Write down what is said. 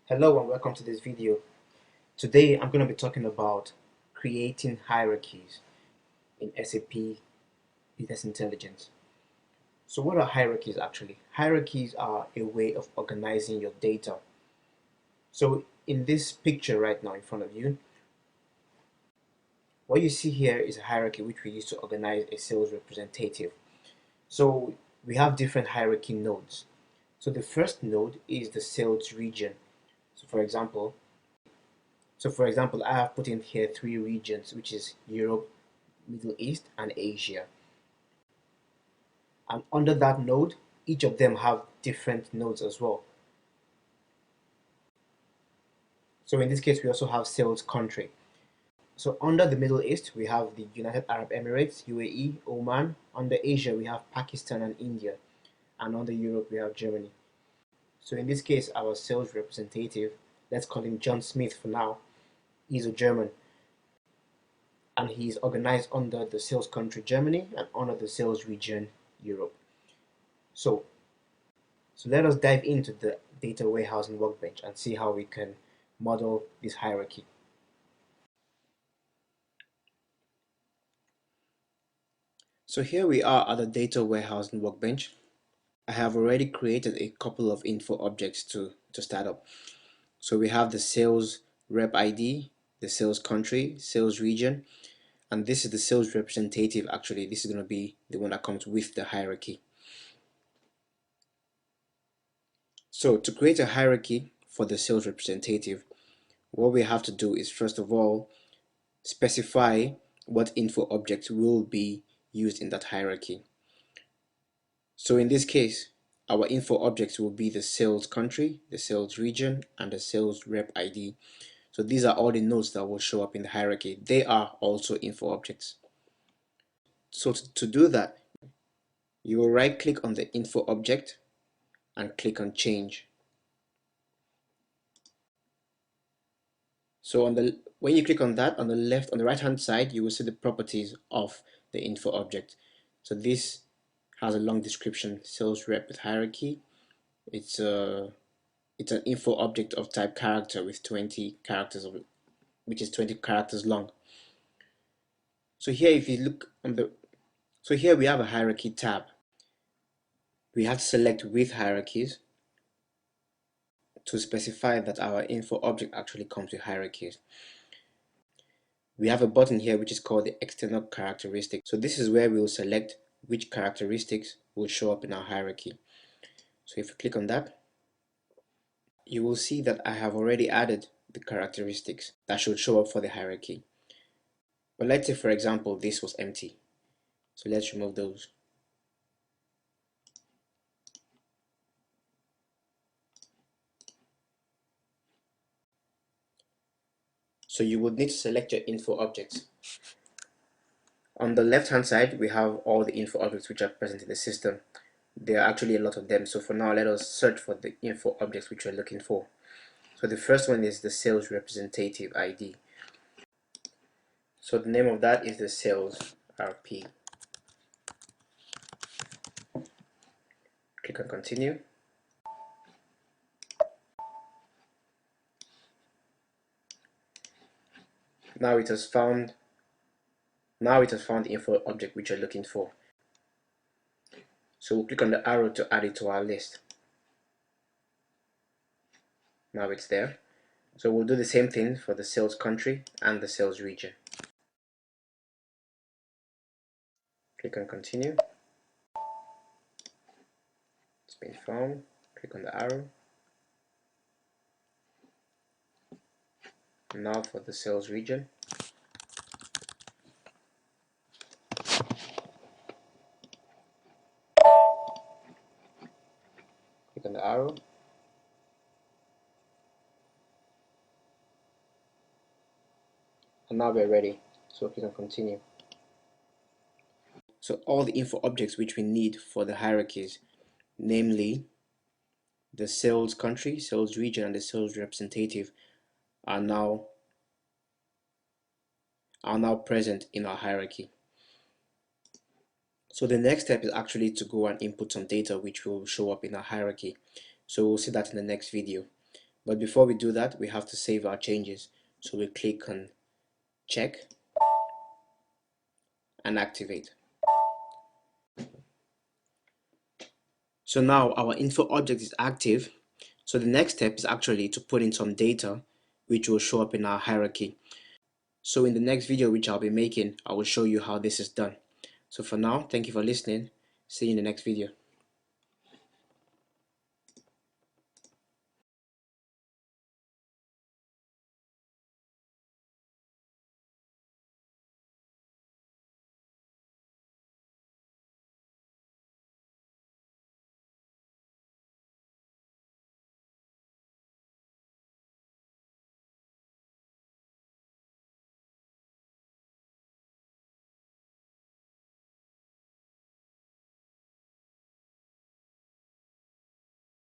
Hello and welcome to this video. Today I'm going to be talking about creating hierarchies in SAP Business Intelligence. So what are hierarchies actually? Hierarchies are a way of organizing your data. So in this picture right now in front of you, what you see here is a hierarchy which we use to organize a sales representative. So we have different hierarchy nodes. So the first node is the sales region. So for example, I have put in here three regions, which is Europe, Middle East, and Asia. And under that node, each of them have different nodes as well. So in this case, we also have sales country. So under the Middle East, we have the United Arab Emirates, UAE, Oman. Under Asia, we have Pakistan and India. And under Europe, we have Germany. So in this case, our sales representative, let's call him John Smith for now, he's a German. And he's organized under the sales country Germany and under the sales region Europe. So let us dive into the data warehousing workbench and see how we can model this hierarchy. So here we are at the data warehousing workbench. I have already created a couple of info objects to start up. So we have the sales rep ID, the sales country, sales region, and this is the sales representative. Actually, this is going to be the one that comes with the hierarchy. So to create a hierarchy for the sales representative, what we have to do is first of all specify what info objects will be used in that hierarchy. So in this case, our info objects will be the sales country, the sales region, and the sales rep ID. So these are all the nodes that will show up in the hierarchy. They are also info objects. So to do that, you will right click on the info object and click on change. So when you click on that, on the right hand side, you will see the properties of the info object. So this has a long description: sales rep with hierarchy. It's an info object of type character with 20 characters which is 20 characters long. So here, if you look so here we have a hierarchy tab. We have to select with hierarchies to specify that our info object actually comes with hierarchies. We have a button here which is called the external characteristics. So this is where we will select which characteristics will show up in our hierarchy. So if you click on that, you will see that I have already added the characteristics that should show up for the hierarchy. But let's say, for example, this was empty. So let's remove those. So you would need to select your info objects. On the left hand side, we have all the info objects which are present in the system. There are actually a lot of them. So for now, let us search for the info objects which we're looking for. So the first one is the sales representative ID. So the name of that is the sales RP. Click on continue. Now it has found the info object which you're looking for. So we'll click on the arrow to add it to our list. Now it's there. So we'll do the same thing for the sales country and the sales region. Click on continue. It's been found. Click on the arrow. Now for the sales region. Click on the arrow. And now we're ready. So click on continue. So all the info objects which we need for the hierarchies, namely the sales country, sales region, and the sales representative, are now present in our hierarchy. So the next step is actually to go and input some data which will show up in our hierarchy. So we'll see that in the next video. But before we do that, we have to save our changes. So we click on check and activate. So now our info object is active. So the next step is actually to put in some data which will show up in our hierarchy. So in the next video which I'll be making, I will show you how this is done. So for now, thank you for listening. See you in the next video.